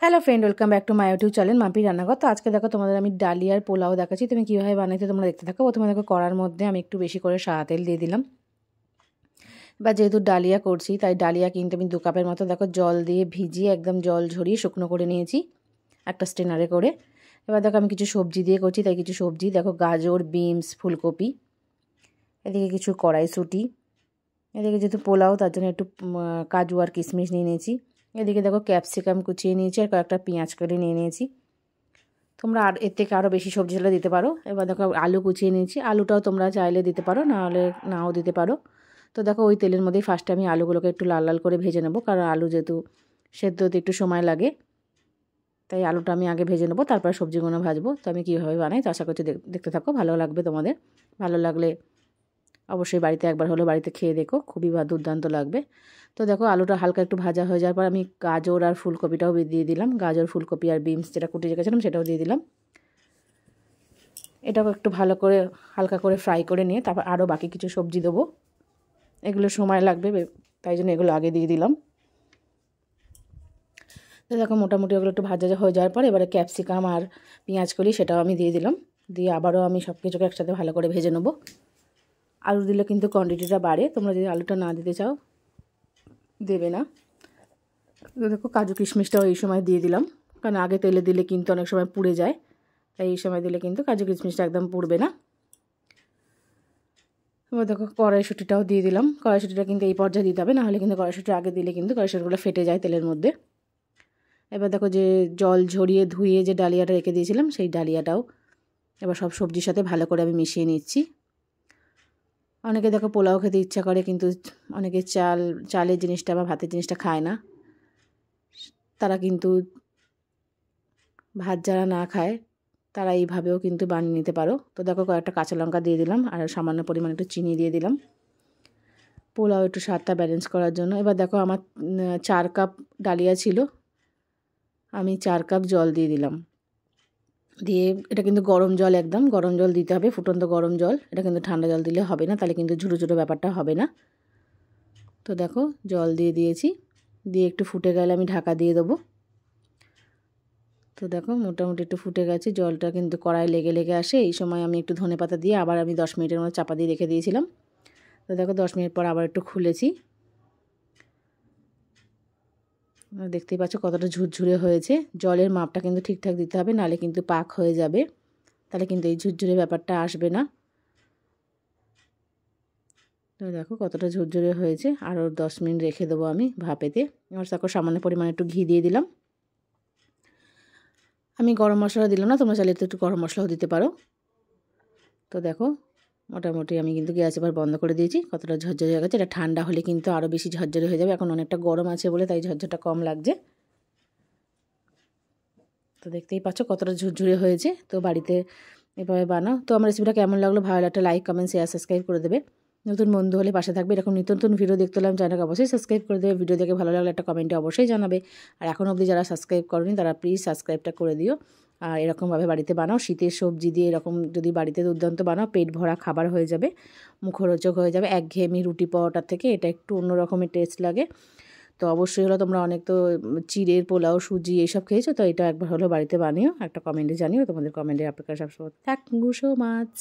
Hello friend, welcome back to my YouTube channel Mampi রান্নাঘর। তো আজকে দেখো তোমাদের আমি ডালিয়ার পোলাও দেখাচ্ছি, তুমি কীভাবে বানাইতে তোমরা দেখতে থাকো। প্রথমে দেখো কড়ার মধ্যে আমি একটু বেশি করে সাদা তেল দিয়ে দিলাম। এবার যেহেতু ডালিয়া করছি তাই ডালিয়া কিন্তু আমি 2 কাপের মতো দেখো জল দিয়ে ভিজিয়ে একদম জল ঝরিয়ে শুকনো করে নিয়েছি একটা স্ট্রেনারে করে। এবার দেখো আমি কিছু সবজি দিয়ে করছি, তাই কিছু সবজি দেখো গাজর, বিনস, ফুলকপি, এদিকে কিছু কড়াইশুঁটি, এদিকে যেহেতু পোলাও তার জন্য একটু কাজু আর কিশমিশ নিয়ে নিয়েছি। এদিকে দেখো ক্যাপসিকাম কুচিয়ে নিয়েছি আর কয়েকটা পেঁয়াজ করে নিয়ে নিয়েছি। তোমরা আর এর থেকে আরও বেশি সবজি হলে দিতে পারো। এবার দেখো আলু কুচিয়ে নিয়েছি, আলুটাও তোমরা চাইলে দিতে পারো, নাহলে নাও দিতে পারো। তো দেখো ওই তেলের মধ্যেই ফার্স্টে আমি আলুগুলোকে একটু লাল লাল করে ভেজে নেবো, কারণ আলু যেহেতু সেদ্ধ হতে একটু সময় লাগে, তাই আলুটা আমি আগে ভেজে নেবো, তারপর সবজিগুলো ভাজবো। তো আমি কীভাবে বানাই তো আশা করছি দেখতে থাকো, ভালো লাগবে তোমাদের। ভালো লাগলে অবশ্যই বাড়িতে একবার হলেও বাড়িতে খেয়ে দেখো, খুবই দুর্দান্ত লাগবে। তো দেখো আলুটা হালকা একটু ভাজা হয়ে যাওয়ার পর আমি গাজর আর ফুলকপিটাও দিয়ে দিলাম। গাজর, ফুলকপি আর বিনস যেটা কুটে রেখেছিলাম সেটাও দিয়ে দিলাম। এটাও একটু ভালো করে হালকা করে ফ্রাই করে নিয়ে তারপর আরও বাকি কিছু সবজি দেবো। এগুলো সময় লাগবে, তাই জন্য এগুলো আগে দিয়ে দিলাম। তো দেখো মোটামুটি ওগুলো একটু ভাজা হয়ে যাওয়ার পর এবারে ক্যাপসিকাম আর পেঁয়াজ কলি সেটাও আমি দিয়ে দিলাম। দিয়ে আবারও আমি সব কিছুকে একসাথে ভালো করে ভেজে নেবো। আলু দিলে কিন্তু কোয়ান্টিটিটা বাড়ে, তোমরা যদি আলুটা না দিতে চাও দেবে না। তো দেখো কাজু কিশমিশটাও এই সময় দিয়ে দিলাম, কারণ আগে তেলে দিলে কিন্তু অনেক সময় পুড়ে যায়, তাই এই সময় দিলে কিন্তু কাজু কিশমিশটা একদম পুড়বে না। এবার দেখো কড়াইশুঁটিটাও দিয়ে দিলাম। কড়াইশুঁটিটা কিন্তু এই পর্যায়ে দিতে হবে, নাহলে কিন্তু কড়াইশুঁটি আগে দিলে কিন্তু কড়াইশুঁটিগুলো ফেটে যায় তেলের মধ্যে। এবার দেখো যে জল ঝরিয়ে ধুয়ে যে ডালিয়াটা রেখে দিয়েছিলাম সেই ডালিয়াটাও এবার সব সবজির সাথে ভালো করে আমি মিশিয়ে নিচ্ছি। অনেকে দেখো পোলাও খেতে ইচ্ছা করে, কিন্তু অনেকে চালের জিনিসটা বা ভাতের জিনিসটা খায় না, তারা কিন্তু ভাত যারা না খায় তারা এইভাবেও কিন্তু বানিয়ে নিতে পারো। তো দেখো কয়েকটা কাঁচা লঙ্কা দিয়ে দিলাম আর সামান্য পরিমাণে একটু চিনি দিয়ে দিলাম, পোলাও একটু স্বাদটা ব্যালেন্স করার জন্য। এবার দেখো আমার 4 কাপ ডালিয়া ছিল, আমি 4 কাপ জল দিয়ে দিলাম। দিয়ে এটা কিন্তু গরম জল, একদম গরম জল দিতে হবে, ফুটন্ত গরম জল। এটা কিন্তু ঠান্ডা জল দিলে হবে না, তাহলে কিন্তু ঝুড়ো ঝুড়ো ব্যাপারটা হবে না। তো দেখো জল দিয়ে দিয়েছি, দিয়ে একটু ফুটে গেলে আমি ঢাকা দিয়ে দেবো। তো দেখো মোটামুটি একটু ফুটে গেছে, জলটা কিন্তু কড়াই লেগে লেগে আসে। এই সময় আমি একটু ধনেপাতা দিয়ে আবার আমি 10 মিনিটের মতো চাপা দিয়ে রেখে দিয়েছিলাম। তো দেখো 10 মিনিট পর আবার একটু খুলেছি, দেখতেই পাচ্ছ কতটা ঝুরঝুরে হয়েছে। জলের মাপটা কিন্তু ঠিকঠাক দিতে হবে, নাহলে কিন্তু পাক হয়ে যাবে, তাহলে কিন্তু এই ঝুরঝুরে ব্যাপারটা আসবে না। তো দেখো কতটা ঝুরঝুরে হয়েছে, আরও 10 মিনিট রেখে দেবো আমি ভাপেতে। এবার দেখো সামান্য পরিমাণে একটু ঘি দিয়ে দিলাম। আমি গরম মশলা দিলাম না, তোমরা চাইলে একটু গরম মশলাও দিতে পারো। তো দেখো মোটামুটি আমি কিন্তু গ্যাস এবার বন্ধ করে দিয়েছি। কতটা ঝরঝরে হয়ে গেছে, এটা ঠান্ডা হলে কিন্তু আরও বেশি ঝরঝরে হয়ে যাবে। এখন অনেকটা গরম আছে বলে তাই ঝরঝরটা কম লাগছে। তো দেখতেই পাচ্ছ কতটা ঝুরঝুরে হয়েছে। তো বাড়িতে এভাবে বানাও। তো আমার রেসিপিটা কেমন লাগলো, ভালো লাগলে একটা লাইক, কমেন্ট, শেয়ার, সাবস্ক্রাইব করে দেবে। নতুন বন্ধু হলে পাশে থাকবে। এরকম নিত্য নতুন ভিডিও দেখতে হলে চ্যানেলকে অবশ্যই সাবস্ক্রাইব করে দেবে। ভিডিও দেখে ভালো লাগলে একটা কমেন্টে অবশ্যই জানাবে। আর এখন অবধি যারা সাবস্ক্রাইব করোনি তারা প্লিজ সাবস্ক্রাইবটা করে দিও। আর এরকমভাবে বাড়িতে বানাও, শীতের সবজি দিয়ে এরকম যদি বাড়িতে দুর্দান্ত বানাও, পেট ভরা খাবার হয়ে যাবে, মুখরোচক হয়ে যাবে। একঘেয়েমি রুটি পরোটার থেকে এটা একটু অন্য রকমের টেস্ট লাগে। তো অবশ্যই হলো তোমরা অনেক তো চিড়ের পোলাও, সুজি এইসব খেয়েছো, তো এটা একবার হলো বাড়িতে বানিও, একটা কমেন্টে জানিও। তোমাদের কমেন্টের অপেক্ষা সবসময়। Thank you so much.